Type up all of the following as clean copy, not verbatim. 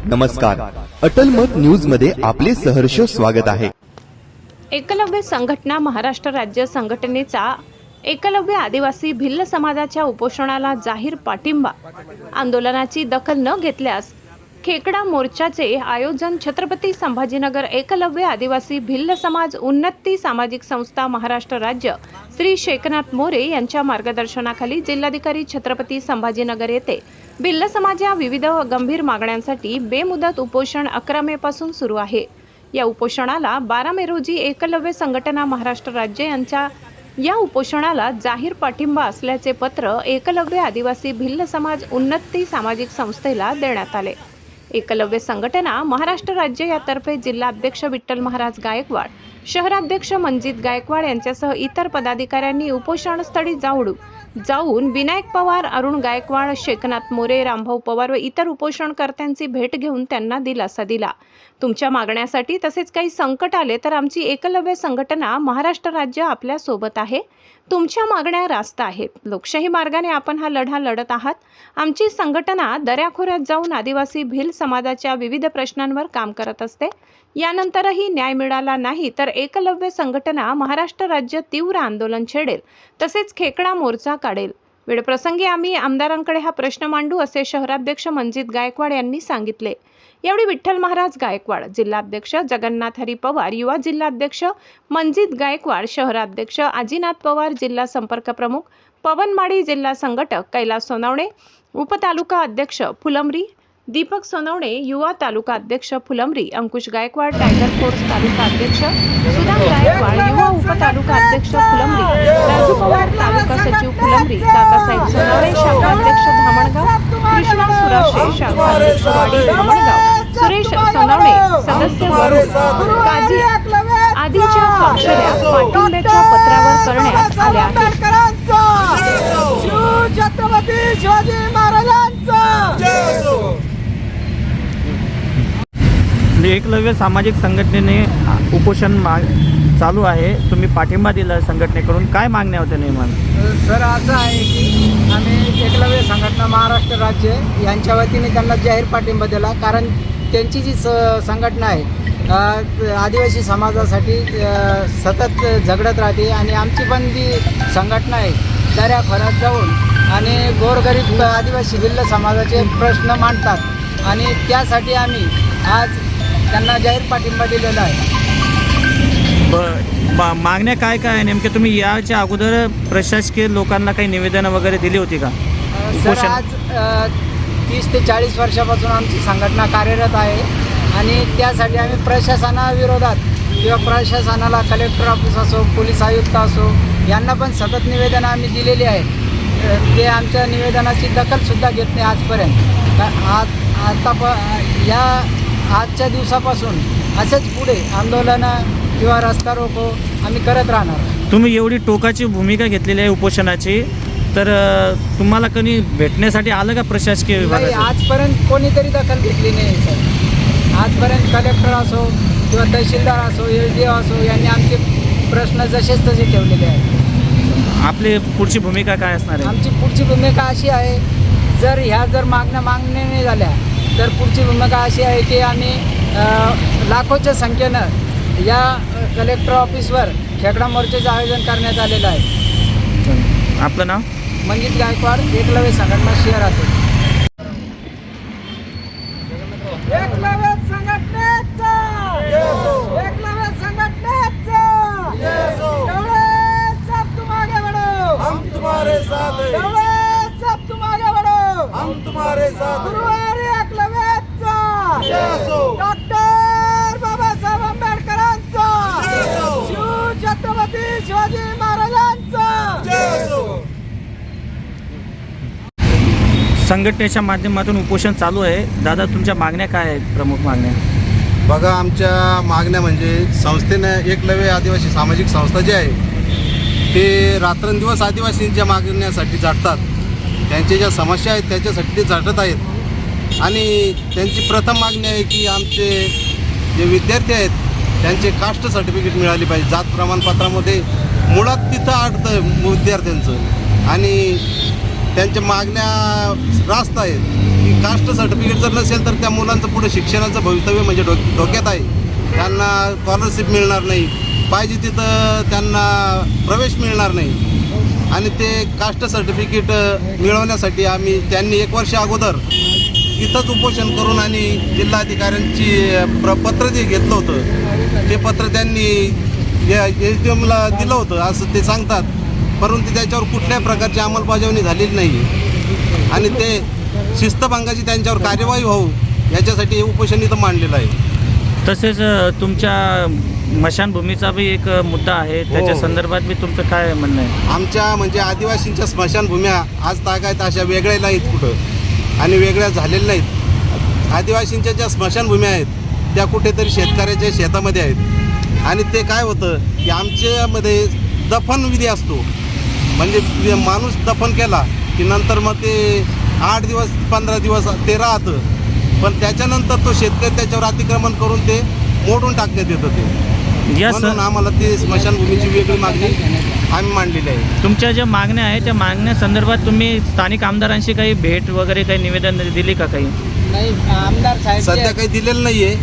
नमस्कार, अटल मत न्यूज मध्ये आपले सहर्ष स्वागत आहे। एकलव्य संघटना महाराष्ट्र राज्य संघटनेचा एकलव्य आदिवासी भिल्ल समाजाच्या उपोषणाला जाहीर पाठिंबा। आंदोलनाची दखल न घेतल्यास खेकडा मोर्चाचे आयोजन छत्रपती संभाजीनगर एकलव्य आदिवासी भिल्ल समाज उन्नती सामाजिक संस्था महाराष्ट्र राज्य श्री शेखनाथ मोरे यांच्या मार्गदर्शनाखाली जिल्हाधिकारी छत्रपती संभाजीनगर येथे भिल्ल समाज या विविध गंभीर मागण्यांसाठी बेमुदत उपोषण 11 मे पासून सुरू आहे। या उपोषणाला 12 मे रोजी एकलव्य संघटना महाराष्ट्र राज्य यांच्या या उपोषणाला जाहीर पाठिंबा असल्याचे पत्र एकलव्य आदिवासी भिल्ल समाज उन्नती सामाजिक संस्थेला देण्यात आले। एकलव्य संघटना महाराष्ट्र राज्य यातर्फे जिल्हाध्यक्ष विठ्ठल महाराज गायकवाड, शहराध्यक्ष मंजित गायकवाड यांच्यासह इतर पदाधिकाऱ्यांनी उपोषणस्थळी जाऊन विनायक पवार, अरुण गायकवाड, शेखनाथ मोरे, रामभाऊ पवार व इतर उपोषणकर्त्यांची भेट घेऊन त्यांना दिलासा दिला। तुमच्या मागण्यासाठी तसेच काही संकट आले तर आमची एकलव्य संघटना महाराष्ट्र राज्य आपल्या सोबत आहे। तुमच्या मागण्या रास्त आहेत। लोकशाही मार्गाने आपण हा लढा लढत आहात। आमची संघटना दऱ्याखोऱ्यात जाऊन आदिवासी भिल्ल समाजाच्या विविध प्रश्नांवर काम करत असते। यानंतरही न्याय मिळाला नाही तर एकलव्य संघटना महाराष्ट्र राज्य तीव्र आंदोलन छेडेल, तसेच खेकडा मोर्चा काढेल। वेळप्रसंगी आम्ही आमदारांकडे हा प्रश्न मांडू असे शहराध्यक्ष मंजित गायकवाड यांनी सांगितले। यावेळी विठ्ठल महाराज गायकवाड, जिल्हाध्यक्ष जगन्नाथ हरी पवार, युवा जिल्हाध्यक्ष मंजित गायकवाड, शहराध्यक्ष आजीनाथ पवार, जिल्हा संपर्क प्रमुख पवन माडी, जिल्हा संघटक कैलास सोनवणे, उपतालुका अध्यक्ष फुलंब्री दीपक सोनवणे, युवा तालुका अध्यक्ष फुलंब्री अंकुश गायकवाड, टायगर फोर्स तालुका अध्यक्ष सुदाम गायकवाड, युवा उपतालुका अध्यक्ष फुलंब्री राजू पवार, तालुका सचिव फुलंब्री काकासाहेब सोनवणे, शाखा अध्यक्ष धामणगाव कृष्णा सुराशे, शाखा अध्यक्ष वाडी धामणगाव सुरेश सोनवणे, सदस्य वरुण काजी आदींच्या स्वाक्षऱ्या पाठिंब्याच्या पत्रावर करण्यात आल्या आहेत। छत्रपती शिवाजी महाराजांचा एकलव्य सामाजिक संघटनेने उपोषण चालू आहे, तुम्ही पाठिंबा दिला संघटनेकडून, काय मागण्या होत्या नेमकं? सर, असं आहे की आम्ही एकलव्य संघटना महाराष्ट्र राज्य यांच्या वतीने त्यांना जाहीर पाठिंबा दिला, कारण त्यांची जी संघटना आहे आदिवासी समाजासाठी सतत झगडत राहते आणि आमची पण जी संघटना आहे दऱ्याखोऱ्यात जाऊन आणि गोरगरीब आदिवासी भिल्ल समाजाचे प्रश्न मांडतात आणि त्यासाठी आम्ही आज त्यांना जाहीर पाठिंबा दिलेला आहे। मागण्या काय काय आहे नेमके? तुम्ही याच्या अगोदर प्रशासकीय लोकांना काही निवेदनं वगैरे दिली होती का? सर, आज 30 ते 40 वर्षापासून आमची संघटना कार्यरत आहे आणि त्यासाठी आम्ही प्रशासनाविरोधात किंवा प्रशासनाला कलेक्टर ऑफिस असो, पोलीस आयुक्त असो यांना पण सतत निवेदनं आम्ही दिलेली आहेत। ते आमच्या निवेदनाची दखलसुद्धा घेत नाही आजपर्यंत। आजच्या दिवसापासून असंच पुढे आंदोलनं किंवा रस्ता रोको आम्ही करत राहणार। तुम्ही एवढी टोकाची भूमिका घेतलेली आहे उपोषणाची, तर तुम्हाला कोणी भेटण्यासाठी आलं का प्रशासकीय विभाग? आजपर्यंत कोणीतरी दखल घेतली नाही सर। आजपर्यंत कलेक्टर असो किंवा तहसीलदार असो, LDO असो यांनी आमचे प्रश्न जसेच तसे ठेवलेले आहेत। आपली पुढची भूमिका काय असणार आहे? आमची पुढची भूमिका अशी आहे, जर मागण्या नाही झाल्या तर पुढची भूमिका अशी आहे की आम्ही लाखोच्या संख्येनं या कलेक्टर ऑफिसवर खेकडा मोर्चाचं आयोजन करण्यात आलेलं आहे। आपलं नाव? मंजित गायकवाड, एकलव्य संघटना शहरातून। एकलव्य संघटनेचा एकलव्य संघटनेचा सब तुम आगे बढ़ो, हम तुम्हारे साथ हैं। सब तुम आगे बढ़ो, हम तुम्हारे साथ हैं। एकलव्याचा डॉक्टर बाबासाहेब आंबेडकरांचा, छत्रपती शिवाजी महाराजांचा। संघटनेच्या माध्यमातून उपोषण चालू आहे। दादा, तुमच्या मागण्या काय आहेत? प्रमुख मागण्या बघा, आमच्या मागण्या म्हणजे संस्थेनं एकलव्य आदिवासी सामाजिक संस्था जी आहे ते रात्रंदिवस आदिवासींच्या मागण्यासाठी झटतात। त्यांच्या ज्या समस्या आहेत त्याच्यासाठी ते झटत आहेत आणि त्यांची प्रथम मागणी आहे की आमचे जे विद्यार्थी आहेत त्यांचे कास्ट सर्टिफिकेट मिळाली पाहिजे। जात प्रमाणपत्रामध्ये मुळात तिथं अडतं विद्यार्थ्यांचं आणि त्यांच्या मागण्या रास्त आहेत की कास्ट सर्टिफिकेट जर नसेल तर त्या मुलांचं पुढे शिक्षणाचं भवितव्य म्हणजे धोक्यात आहे. त्यांना स्कॉलरशिप मिळणार नाही, पाहिजे तिथं त्यांना प्रवेश मिळणार नाही. आणि ते कास्ट सर्टिफिकेट मिळवण्यासाठी त्यांनी 1 वर्ष अगोदर इथंच उपोषण करून आणि जिल्हाधिकाऱ्यांची पत्र जे घेतलं होतं ते पत्र त्यांनी SDMला दिलं होतं असं ते सांगतात, परंतु त्याच्यावर कुठल्याही प्रकारची अंमलबजावणी झालेली नाही. आणि ते शिस्तभंगाची त्यांच्यावर कार्यवाही व्हावं याच्यासाठी हे उपोषण इथं मांडलेलं आहे. तसेच तुमच्या स्मशानभूमीचा बी एक मुद्दा आहे, त्याच्या संदर्भात बी तुमचं काय म्हणणं आहे? आमच्या म्हणजे आदिवासींच्या स्मशानभूम्या आज तागायत अशा वेगळ्या नाहीत कुठं आणि वेगळ्या झालेल्या नाहीत. आदिवासींच्या ज्या स्मशानभूम्या आहेत त्या कुठेतरी शेतकऱ्याच्या शेतामध्ये आहेत. आणि ते काय होतं की आमच्यामध्ये दफनविधी असतो, म्हणजे माणूस दफन केला की नंतर मग ते 8 दिवस 15 दिवस ते राहतं, पण त्याच्यानंतर तो शेतकरी त्याच्यावर अतिक्रमण करून ते मोडून टाकण्यात येतं. ते म्हणून आम्हाला ते स्मशानभूमीची वेगळी मागणी आम्ही मांडलेली आहे. तुमच्या ज्या मागण्या आहेत त्या मागण्या संदर्भात तुम्ही स्थानिक आमदारांशी काही भेट वगैरे काही निवेदन दिली का? काही नाही, आमदार साहेब सध्या काही दिलेलं नाही आहे,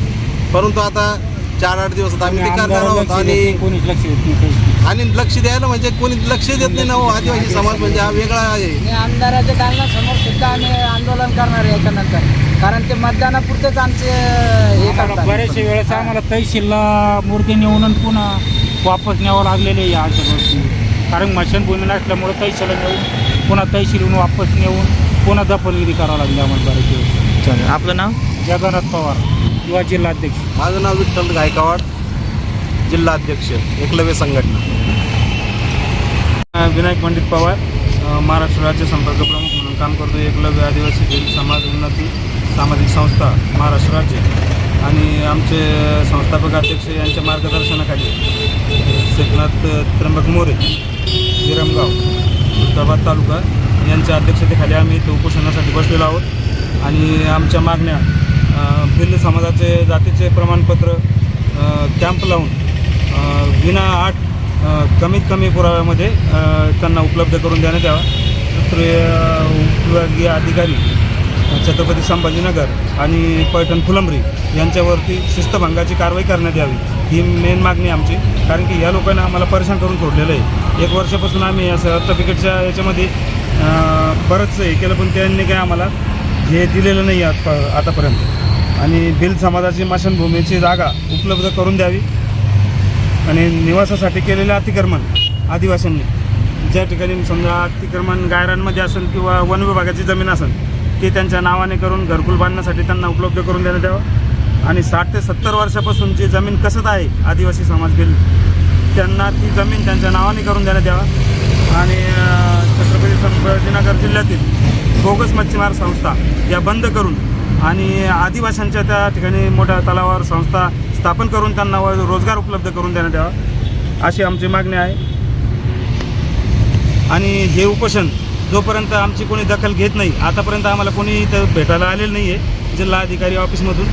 परंतु आता 4-8 दिवसात आम्ही ते करणार आहोत. आणि लक्ष द्यायला म्हणजे कोणी लक्ष देत नाही ना. आदिवासी समाज म्हणजे हा वेगळा आहे. आमदाराच्या दालनासमोर सुद्धा आम्ही आंदोलन करणार आहे याच्यानंतर, कारण ते मतदानापुरतेच आमचे हे करतात. बऱ्याचशा वेळेस आम्हाला तहसीलला मूर्ती नेऊन पुन्हा वापस न्यावं लागलेले या अशा गोष्टी, कारण स्मशानभूमी नसल्यामुळे तहसीलला नेऊन पुन्हा तहसीलहून वापस नेऊन पुन्हा दफनविधी करावं लागली आम्हाला बरेच वेळेस. चालेल. आपलं नाव? जगन्नाथ पवार, युवा जिल्हाध्यक्ष. माझं नाव विठ्ठल गायकवाड, जिल्हाध्यक्ष एकलव्य संघटना. विनायक पंडित पवार, महाराष्ट्र राज्य संपर्क प्रमुख म्हणून काम करतो. एकलव्य आदिवासी भील समाज उन्नती सामाजिक संस्था महाराष्ट्र राज्य आणि आमचे संस्थापक अध्यक्ष यांच्या मार्गदर्शनाखाली शेखनाथ त्र्यंबक मोरे, विरमगाव, खुलताबाद तालुका यांच्या अध्यक्षतेखाली आम्ही इथे उपोषणासाठी बसलेलो आहोत. आणि आमच्या मागण्या भिल्ल समाजाचे जातीचे प्रमाणपत्र कॅम्प लावून विना अट कमीत कमी पुराव्यामध्ये त्यांना उपलब्ध करून देण्यात यावा. विभागीय अधिकारी छत्रपती संभाजीनगर आणि पैठण फुलंब्री यांच्यावरती शिस्तभंगाची कारवाई करण्यात यावी, ही मेन मागणी आमची. कारण की या लोकांना आम्हाला परेशान करून सोडलेलं आहे. 1 वर्षापासून आम्ही या सर्टिफिकेटच्या याच्यामध्ये बरंच हे केलं, पण त्यांनी काय आम्हाला हे दिलेलं नाही आतापर्यंत. आणि भिल समाजाची स्मशानभूमीची जागा उपलब्ध करून द्यावी. आणि निवासासाठी केलेलं अतिक्रमण आदिवासींनी, ज्या ठिकाणी समजा अतिक्रमण गायरांमध्ये असेल किंवा वन विभागाची जमीन असेल ते त्यांच्या नावाने करून घरकुल बांधण्यासाठी त्यांना उपलब्ध करून देण्यात यावं. आणि 60 ते 70 वर्षापासून जी जमीन कसत आहे आदिवासी समाज भिल, त्यांना ती जमीन त्यांच्या नावाने करून देण्यात यावा. आणि छत्रपती संभाजीनगर जिल्ह्यातील बोगस मच्छीमार संस्था या बंद करून आणि आदिवासींच्या त्या ठिकाणी मोठ्या तलावावर संस्था स्थापन करून त्यांना रोजगार उपलब्ध करून देण्यात यावा, अशी आमची मागणी आहे. आणि हे उपोषण जोपर्यंत आमची कोणी दखल घेत नाही, आतापर्यंत आम्हाला कोणी इथं भेटायला आलेलं नाही आहे जिल्हा अधिकारी ऑफिसमधून.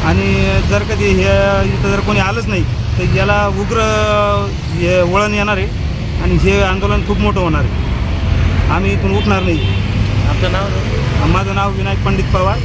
आणि जर कधी हे इथं जर कोणी आलंच नाही तर याला उग्र हे वळण येणार आहे आणि हे आंदोलन खूप मोठं होणार आहे. आम्ही इथून उठणार नाही. आपलं नाव? माझं नाव विनायक पंडित पवार,